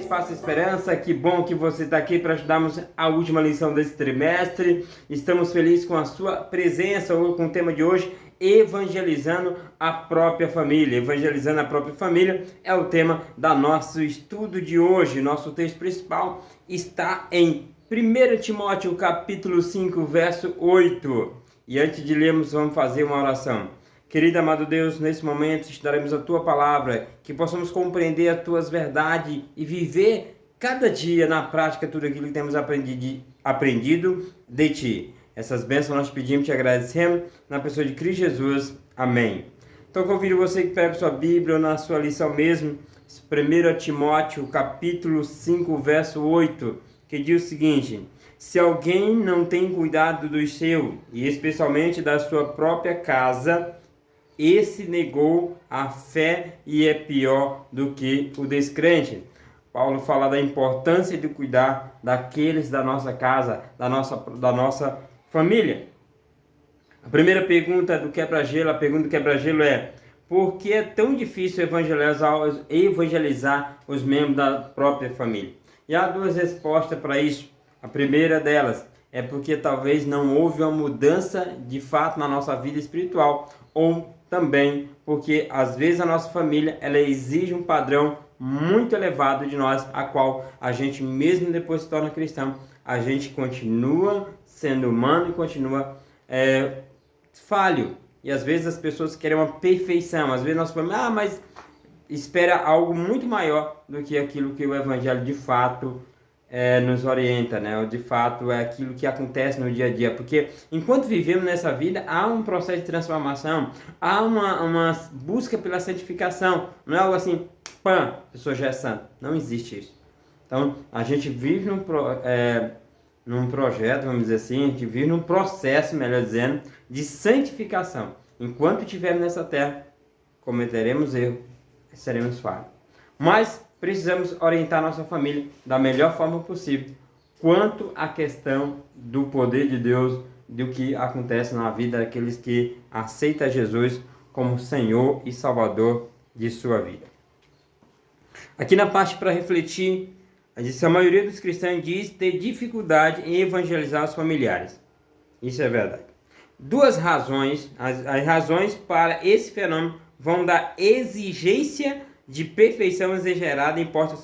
Espaço Esperança, que bom que você está aqui para ajudarmos a última lição desse trimestre. Estamos felizes com a sua presença com o tema de hoje, evangelizando a própria família. Evangelizando a própria família é o tema do nosso estudo de hoje. Nosso texto principal está em 1 Timóteo capítulo 5, verso 8. E antes de lermos, vamos fazer uma oração. Querido amado Deus, nesse momento estudaremos a Tua Palavra, que possamos compreender as Tuas verdades e viver cada dia na prática tudo aquilo que temos aprendido de Ti. Essas bênçãos nós pedimos e te agradecemos, na pessoa de Cristo Jesus. Amém. Então convido você que pega sua Bíblia ou na sua lição mesmo, 1 Timóteo capítulo 5, verso 8, que diz o seguinte: se alguém não tem cuidado do seu, e especialmente da sua própria casa, esse negou a fé e é pior do que o descrente. Paulo fala da importância de cuidar daqueles da nossa casa, da nossa família. A primeira pergunta do quebra-gelo, a pergunta do quebra-gelo é: por que é tão difícil evangelizar os membros da própria família? E há duas respostas para isso. A primeira delas é porque talvez não houve uma mudança de fato na nossa vida espiritual, ou também porque às vezes a nossa família ela exige um padrão muito elevado de nós, a qual a gente mesmo depois se torna cristão, a gente continua sendo humano e continua falho. E às vezes as pessoas querem uma perfeição, às vezes nós falamos, mas espera algo muito maior do que aquilo que o Evangelho de fato nos orienta, né? De fato é aquilo que acontece no dia a dia, porque enquanto vivemos nessa vida há um processo de transformação, há uma busca pela santificação, não é algo assim, a pessoa já é santa, não existe isso. Então a gente vive num projeto, vamos dizer assim, a gente vive num processo, melhor dizendo, de santificação. Enquanto estivermos nessa terra, cometeremos erro, seremos falhos, mas precisamos orientar nossa família da melhor forma possível quanto à questão do poder de Deus, do que acontece na vida daqueles que aceitam Jesus como Senhor e Salvador de sua vida. Aqui na parte para refletir, a maioria dos cristãos diz ter dificuldade em evangelizar os familiares. Isso é verdade. Duas razões, as razões para esse fenômeno vão da exigência de perfeição exagerada imposta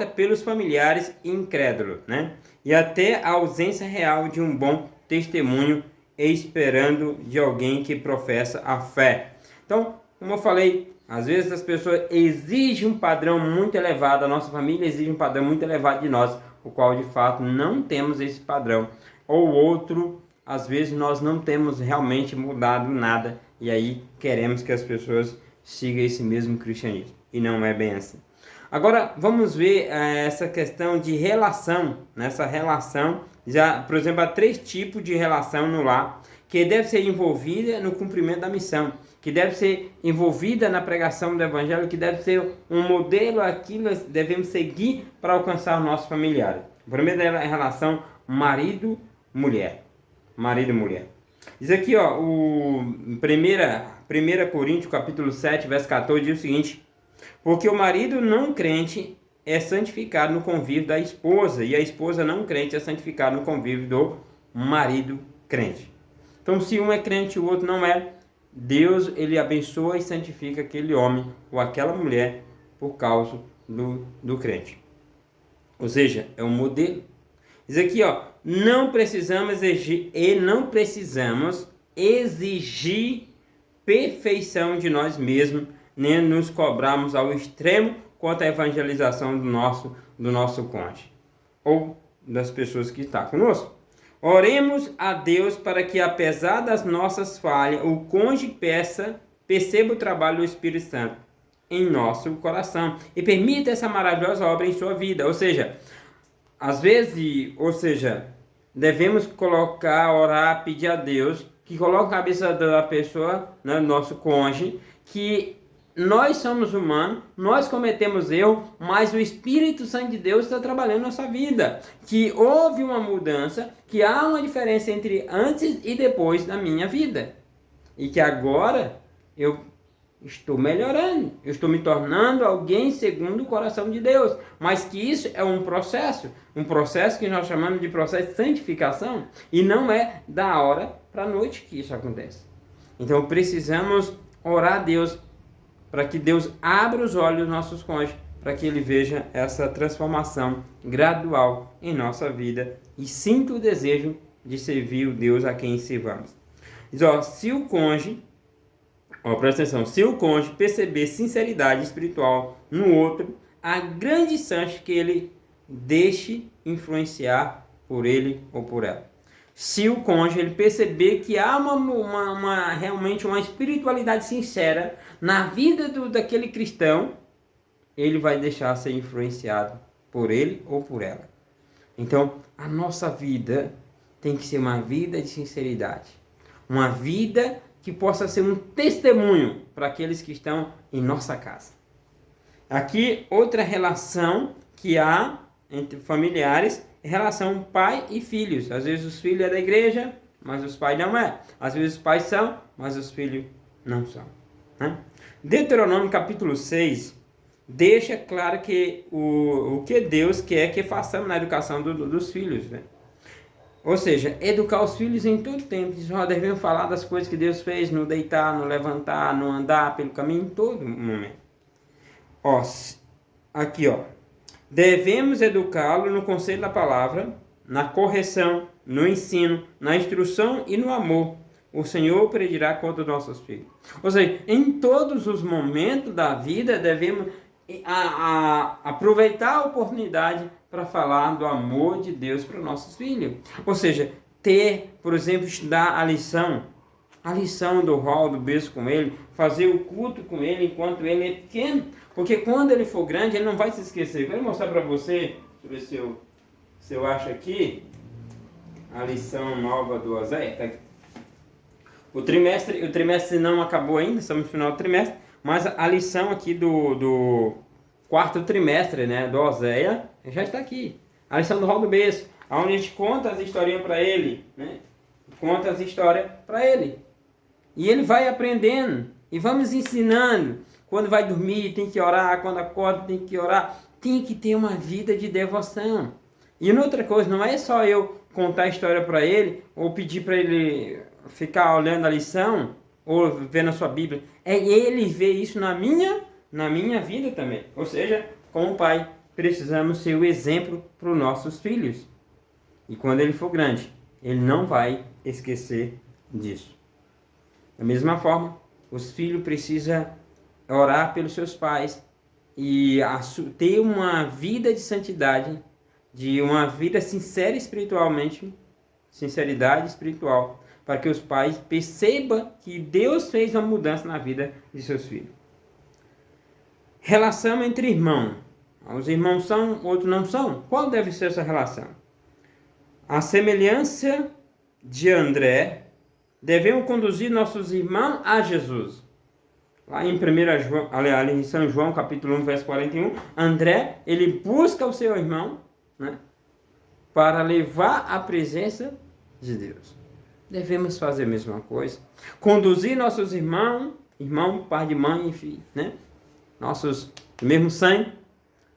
pelos familiares incrédulos, né? E até a ausência real de um bom testemunho esperando de alguém que professa a fé. Então, como eu falei, às vezes as pessoas exigem um padrão muito elevado, a nossa família exige um padrão muito elevado de nós, o qual de fato não temos esse padrão. Ou outro, às vezes nós não temos realmente mudado nada e aí queremos que as pessoas siga esse mesmo cristianismo, e não é bem assim. Agora vamos ver essa questão de relação. Nessa relação, já, por exemplo, há 3 tipos de relação no lar, que deve ser envolvida no cumprimento da missão, que deve ser envolvida na pregação do evangelho, que deve ser um modelo aquilo que devemos seguir para alcançar os nossos familiares. A primeira é a relação marido-mulher. Marido-mulher. Diz aqui, o 1 Coríntios capítulo 7, verso 14, diz o seguinte: porque o marido não crente é santificado no convívio da esposa, e a esposa não crente é santificada no convívio do marido crente. Então, se um é crente e o outro não é, Deus ele abençoa e santifica aquele homem ou aquela mulher por causa do crente. Ou seja, é um modelo. Diz aqui, não precisamos exigir perfeição de nós mesmos, nem nos cobrarmos ao extremo quanto à evangelização do nosso cônjuge ou das pessoas que estão conosco. Oremos a Deus para que, apesar das nossas falhas, o cônjuge perceba o trabalho do Espírito Santo em nosso coração e permita essa maravilhosa obra em sua vida. Ou seja, devemos orar, pedir a Deus que coloque na cabeça da pessoa, né, nosso cônjuge, que nós somos humanos, nós cometemos erro, mas o Espírito Santo de Deus está trabalhando na nossa vida. Que houve uma mudança, que há uma diferença entre antes e depois da minha vida. E que agora eu estou melhorando, eu estou me tornando alguém segundo o coração de Deus. Mas que isso é um processo que nós chamamos de processo de santificação, e não é da hora para a noite que isso acontece. Então precisamos orar a Deus para que Deus abra os olhos dos nossos cônjuges, para que ele veja essa transformação gradual em nossa vida e sinta o desejo de servir o Deus a quem servamos. Diz, se o cônjuge, presta atenção, se o cônjuge perceber sinceridade espiritual no outro, há grande chance que ele deixe influenciar por ele ou por ela. Se o cônjuge ele perceber que há realmente uma espiritualidade sincera na vida daquele cristão, ele vai deixar ser influenciado por ele ou por ela. Então, a nossa vida tem que ser uma vida de sinceridade. Uma vida que possa ser um testemunho para aqueles que estão em nossa casa. Aqui, outra relação que há entre familiares é relação pai e filhos. Às vezes os filhos é da igreja, mas os pais não é. Às vezes os pais são, mas os filhos não são. Né? Deuteronômio capítulo 6 deixa claro que o que Deus quer que façamos na educação dos filhos. Né? Ou seja, educar os filhos em todo tempo. Nós devemos falar das coisas que Deus fez, no deitar, no levantar, no andar pelo caminho, em todo momento. Aqui, devemos educá-lo no conselho da palavra, na correção, no ensino, na instrução e no amor. O Senhor pedirá contra os nossos filhos. Ou seja, em todos os momentos da vida, devemos aproveitar a oportunidade para falar do amor de Deus para os nossos filhos. Ou seja, por exemplo, estudar a lição do rol, do berço com ele, fazer o culto com ele enquanto ele é pequeno, porque quando ele for grande, ele não vai se esquecer. Vou mostrar para você, deixa eu ver se eu acho aqui, a lição nova do Oséias. Tá aqui. O trimestre não acabou ainda, estamos no final do trimestre, mas a lição aqui do quarto trimestre, né, do Oséias, já está aqui. A lição do rol do berço, onde a gente conta as historinhas para ele, né? Conta as histórias para ele. E ele vai aprendendo, e vamos ensinando. Quando vai dormir, tem que orar. Quando acorda, tem que orar. Tem que ter uma vida de devoção. E outra coisa, não é só eu contar a história para ele, ou pedir para ele ficar olhando a lição, ou ver na sua Bíblia. É ele ver isso na minha vida também. Ou seja, como pai, precisamos ser o exemplo para os nossos filhos. E quando ele for grande, ele não vai esquecer disso. Da mesma forma, os filhos precisam orar pelos seus pais e ter uma vida de santidade, de uma vida sincera espiritualmente, sinceridade espiritual, para que os pais percebam que Deus fez uma mudança na vida de seus filhos. Relação entre irmãos. Os irmãos são, outros não são. Qual deve ser essa relação? A semelhança de André, devemos conduzir nossos irmãos a Jesus. Lá em 1 João, aliás, em São João, capítulo 1, verso 41, André, ele busca o seu irmão, né, para levar a presença de Deus. Devemos fazer a mesma coisa. Conduzir nossos irmãos, pai de mãe, enfim, né, nossos do mesmo sangue,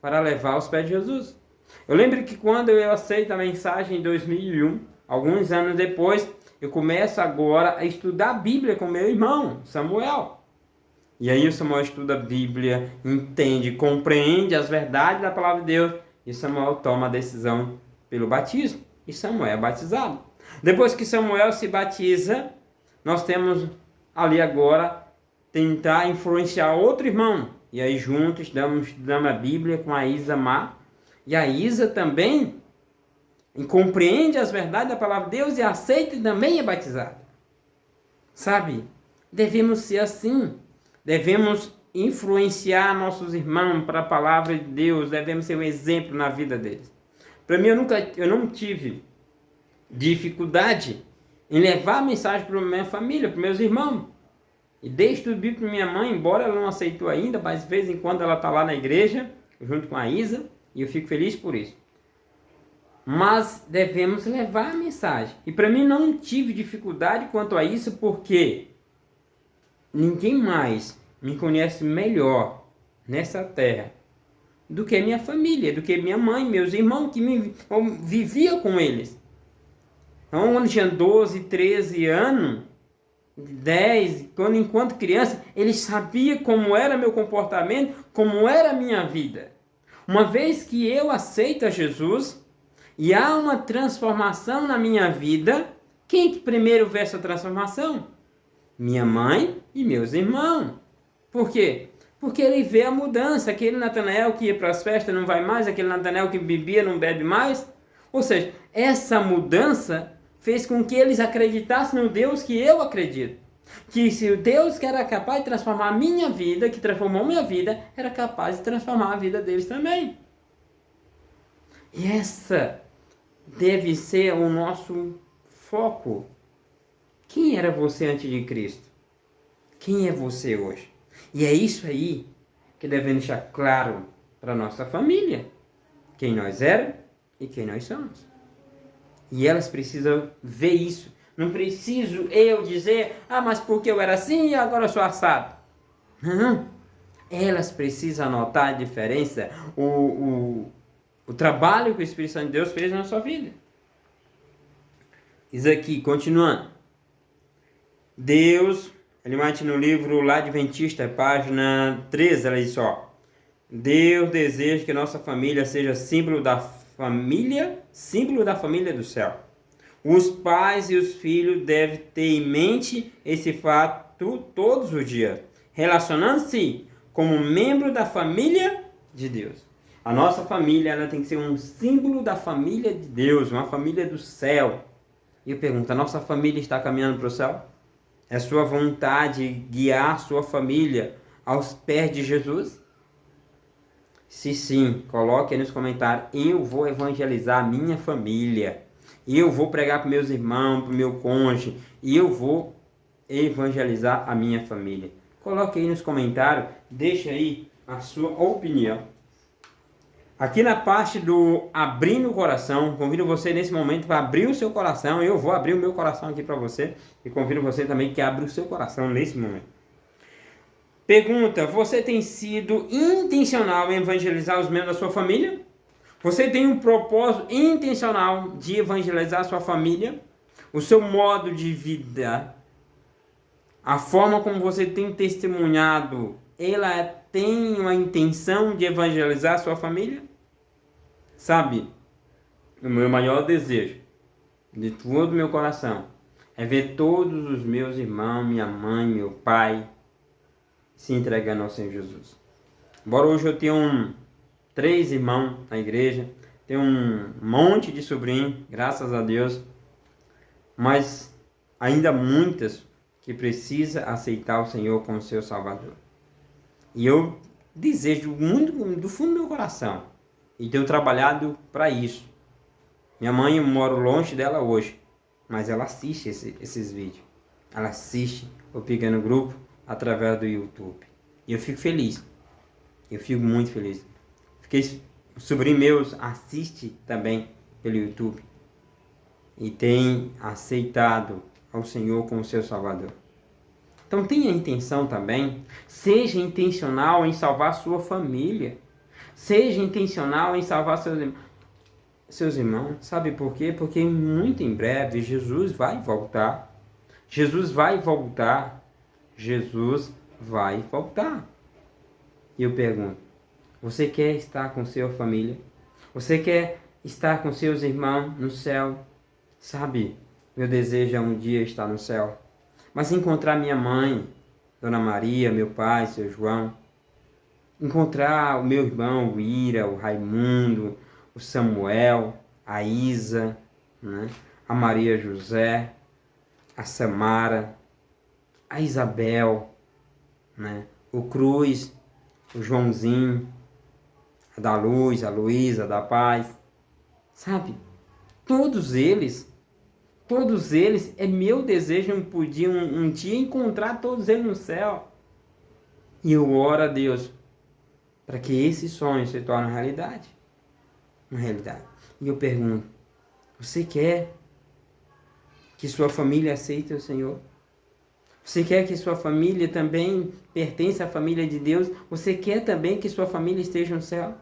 para levar aos pés de Jesus. Eu lembro que quando eu aceito a mensagem em 2001, alguns anos depois, eu começo agora a estudar a Bíblia com meu irmão, Samuel. E aí o Samuel estuda a Bíblia, entende, compreende as verdades da palavra de Deus. E Samuel toma a decisão pelo batismo. E Samuel é batizado. Depois que Samuel se batiza, nós temos ali agora tentar influenciar outro irmão. E aí juntos estudamos a Bíblia com a Isa Mar. E a Isa também compreende as verdades da palavra de Deus e aceita e também é batizada. Sabe? Devemos ser assim. Devemos influenciar nossos irmãos para a palavra de Deus. Devemos ser um exemplo na vida deles. Para mim, eu não tive dificuldade em levar a mensagem para a minha família, para meus irmãos. E dei estudo bíblico para minha mãe, embora ela não aceitou ainda, mas de vez em quando ela está lá na igreja, junto com a Isa, e eu fico feliz por isso. Mas devemos levar a mensagem. E para mim não tive dificuldade quanto a isso, porque ninguém mais me conhece melhor nessa terra do que minha família, do que minha mãe, meus irmãos, que eu vivia com eles. Então, quando tinha 12, 13 anos, 10, enquanto criança, eles sabiam como era meu comportamento, como era a minha vida. Uma vez que eu aceito a Jesus e há uma transformação na minha vida, quem que primeiro vê essa transformação? Minha mãe e meus irmãos. Por quê? Porque ele vê a mudança. Aquele Natanael que ia para as festas não vai mais, aquele Natanael que bebia não bebe mais. Ou seja, essa mudança fez com que eles acreditassem no Deus que eu acredito. Que se o Deus que era capaz de transformar a minha vida, que transformou minha vida, era capaz de transformar a vida deles também. E essa deve ser o nosso foco. Quem era você antes de Cristo? Quem é você hoje? E é isso aí que devemos deixar claro para a nossa família. Quem nós éramos e quem nós somos. E elas precisam ver isso. Não preciso eu dizer, mas porque eu era assim e agora eu sou assado. Não. Elas precisam notar a diferença, o trabalho que o Espírito Santo de Deus fez na sua vida. Diz aqui, continuando. Deus, ele mete no livro lá Adventista, página 13, ela diz ó. Deus deseja que nossa família seja símbolo da família do céu. Os pais e os filhos devem ter em mente esse fato todos os dias, relacionando-se como membro da família de Deus. A nossa família ela tem que ser um símbolo da família de Deus, uma família do céu. E eu pergunto, a nossa família está caminhando para o céu? É sua vontade guiar sua família aos pés de Jesus? Se sim, coloque aí nos comentários. Eu vou evangelizar a minha família. Eu vou pregar para meus irmãos, para o meu cônjuge. E eu vou evangelizar a minha família. Coloque aí nos comentários. Deixe aí a sua opinião. Aqui na parte do abrindo o coração, convido você nesse momento para abrir o seu coração. Eu vou abrir o meu coração aqui para você. E convido você também que abra o seu coração nesse momento. Pergunta, você tem sido intencional em evangelizar os membros da sua família? Você tem um propósito intencional de evangelizar a sua família? O seu modo de vida, a forma como você tem testemunhado, ela tem uma intenção de evangelizar a sua família? Sabe, o meu maior desejo, de todo o meu coração, é ver todos os meus irmãos, minha mãe, meu pai, se entregando ao Senhor Jesus. Embora hoje eu tenha 3 irmãos na igreja, tenho um monte de sobrinhos, graças a Deus, mas ainda muitas que precisam aceitar o Senhor como seu Salvador. E eu desejo muito do fundo do meu coração, e tenho trabalhado para isso. Minha mãe, eu moro longe dela hoje, mas ela assiste esses vídeos. Ela assiste o Pequeno Grupo através do YouTube. E eu fico feliz. Eu fico muito feliz. Os sobrinhos meus assistem também pelo YouTube. E tem aceitado ao Senhor como seu Salvador. Então tenha intenção também. Seja intencional em salvar sua família. Seja intencional em salvar seus irmãos. Sabe por quê? Porque muito em breve Jesus vai voltar. Jesus vai voltar. Jesus vai voltar. E eu pergunto, você quer estar com sua família? Você quer estar com seus irmãos no céu? Sabe, meu desejo é um dia estar no céu. Mas encontrar minha mãe, Dona Maria, meu pai, seu João. Encontrar o meu irmão, o Ira, o Raimundo, o Samuel, a Isa, né? A Maria José, a Samara, a Isabel, né? O Cruz, o Joãozinho, a da Luz, a Luísa, a da Paz, sabe? Todos eles, é meu desejo um dia encontrar todos eles no céu. E eu oro a Deus para que esse sonho se torne realidade. Uma realidade. E eu pergunto, você quer que sua família aceite o Senhor? Você quer que sua família também pertença à família de Deus? Você quer também que sua família esteja no céu?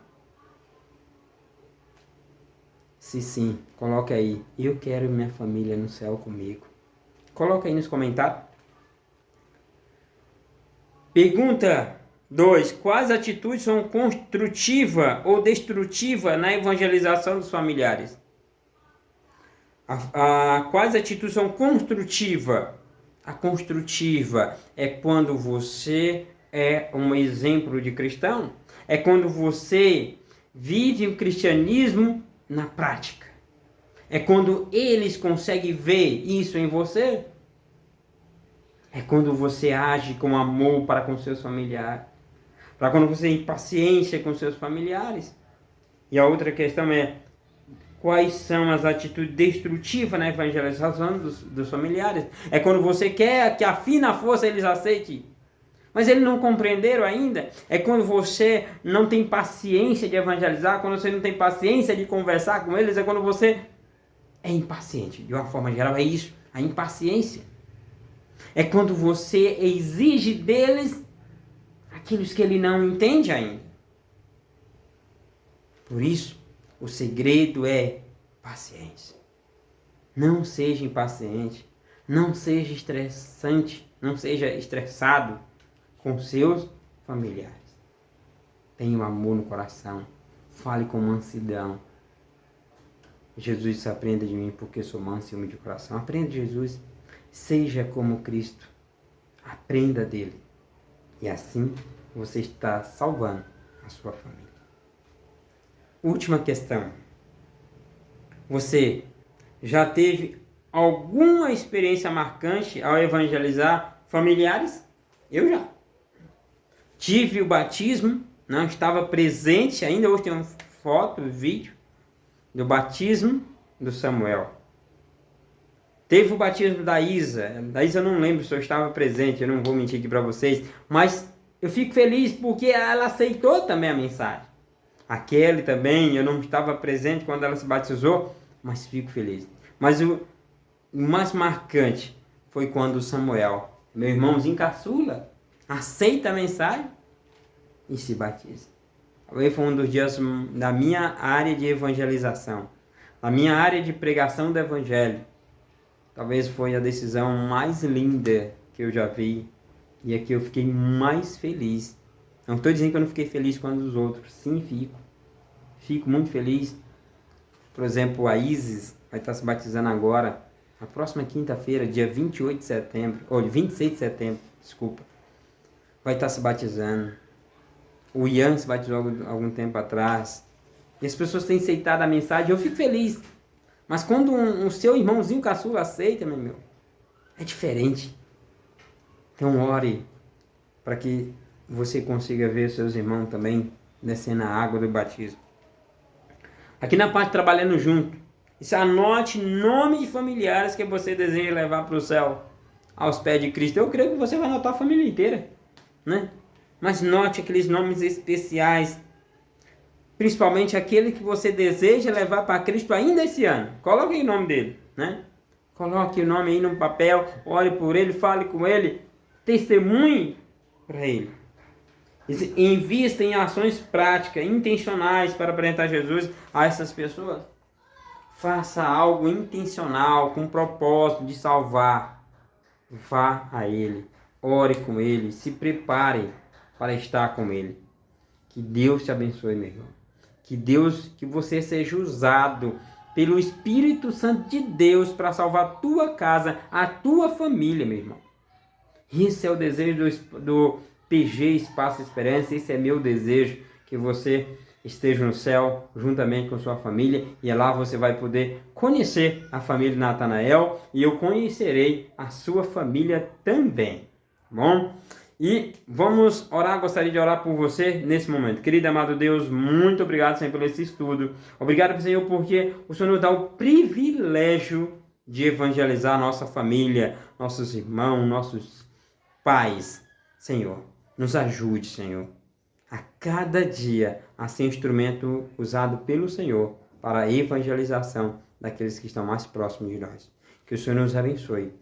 Se sim, coloque aí. Eu quero minha família no céu comigo. Coloca aí nos comentários. Pergunta 2. Quais atitudes são construtiva ou destrutiva na evangelização dos familiares? Quais atitudes são construtiva? A construtiva é quando você é um exemplo de cristão. É quando você vive o cristianismo na prática. É quando eles conseguem ver isso em você. É quando você age com amor para com seus familiares. Para quando você tem paciência com seus familiares. E a outra questão é: quais são as atitudes destrutivas na evangelização dos familiares? É quando você quer que a fina força eles aceitem, mas eles não compreenderam ainda. É quando você não tem paciência de evangelizar, quando você não tem paciência de conversar com eles, é quando você é impaciente. De uma forma geral, é isso, a impaciência. É quando você exige deles aquilo que ele não entende ainda. Por isso, o segredo é paciência. Não seja impaciente. Não seja estressante. Não seja estressado com seus familiares. Tenha um amor no coração. Fale com mansidão. Jesus disse: aprenda de mim, porque sou manso e humilde de coração. Aprenda de Jesus. Seja como Cristo. Aprenda dele. E assim você está salvando a sua família. Última questão. Você já teve alguma experiência marcante ao evangelizar familiares? Eu já. Tive o batismo, não estava presente ainda, hoje tem uma foto, vídeo do batismo do Samuel. Teve o batismo da Isa. Da Isa eu não lembro se eu estava presente, eu não vou mentir aqui para vocês, mas eu fico feliz porque ela aceitou também a mensagem. A Kelly também, eu não estava presente quando ela se batizou, mas fico feliz. Mas o mais marcante foi quando o Samuel, meu irmãozinho caçula, aceita a mensagem e se batiza. Foi um dos dias da minha área de evangelização, da minha área de pregação do evangelho. Talvez foi a decisão mais linda que eu já vi e é que eu fiquei mais feliz. Não estou dizendo que eu não fiquei feliz com os outros. Sim, fico. Fico muito feliz. Por exemplo, a Isis vai estar se batizando agora, na próxima quinta-feira, dia 28 de setembro, ou 26 de setembro, desculpa. Vai estar se batizando. O Ian se batizou algum tempo atrás. E as pessoas têm aceitado a mensagem, eu fico feliz. Mas quando o seu irmãozinho caçula aceita, meu, é diferente. Então ore para que você consiga ver seus irmãos também descendo a água do batismo. Aqui na parte trabalhando junto, você anote nome de familiares que você deseja levar para o céu aos pés de Cristo. Eu creio que você vai anotar a família inteira, né? Mas note aqueles nomes especiais, principalmente aquele que você deseja levar para Cristo ainda esse ano. Coloque aí o nome dele, né? Coloque o nome aí no papel, ore por ele, fale com ele, testemunhe para ele. Invista em ações práticas, intencionais para apresentar Jesus a essas pessoas. Faça algo intencional, com o propósito de salvar. Vá a ele, ore com ele, se prepare para estar com ele. Que Deus te abençoe, meu irmão. Que você seja usado pelo Espírito Santo de Deus para salvar a tua casa, a tua família, meu irmão. Esse é o desejo do PG Espaço Esperança. Esse é meu desejo, que você esteja no céu juntamente com sua família, e lá você vai poder conhecer a família de Natanael, e eu conhecerei a sua família também, bom? E vamos orar. Gostaria de orar por você nesse momento. Querido amado Deus, muito obrigado, Senhor, por esse estudo. Obrigado, Senhor, porque o Senhor nos dá o privilégio de evangelizar a nossa família, nossos irmãos, nossos pais. Senhor, nos ajude, Senhor, a cada dia a ser instrumento usado pelo Senhor para a evangelização daqueles que estão mais próximos de nós. Que o Senhor nos abençoe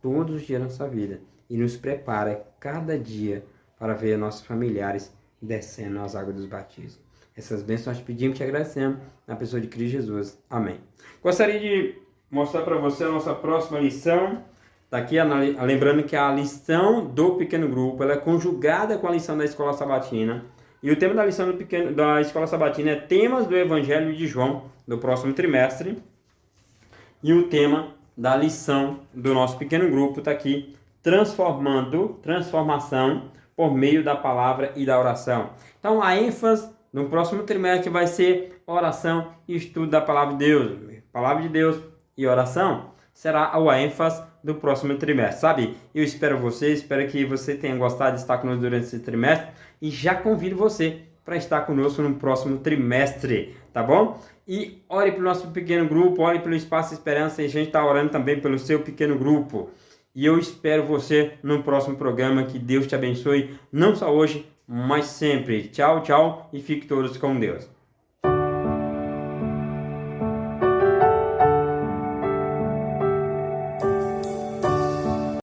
todos os dias da nossa vida e nos prepara cada dia para ver nossos familiares descendo as águas dos batismos. Essas bênçãos nós pedimos e te agradecemos na pessoa de Cristo Jesus. Amém. Gostaria de mostrar para você a nossa próxima lição. Está aqui, lembrando que a lição do pequeno grupo ela é conjugada com a lição da escola sabatina. E o tema da lição da escola sabatina é temas do Evangelho de João, do próximo trimestre. E o tema da lição do nosso pequeno grupo está aqui, transformação por meio da palavra e da oração. Então, a ênfase no próximo trimestre vai ser oração e estudo da palavra de Deus. Palavra de Deus e oração será a ênfase do próximo trimestre, sabe? Eu espero que você tenha gostado de estar conosco durante esse trimestre e já convido você para estar conosco no próximo trimestre, tá bom? E ore pelo nosso pequeno grupo, ore pelo Espaço Esperança e a gente está orando também pelo seu pequeno grupo. E eu espero você no próximo programa. Que Deus te abençoe, não só hoje, mas sempre. Tchau, tchau e fique todos com Deus.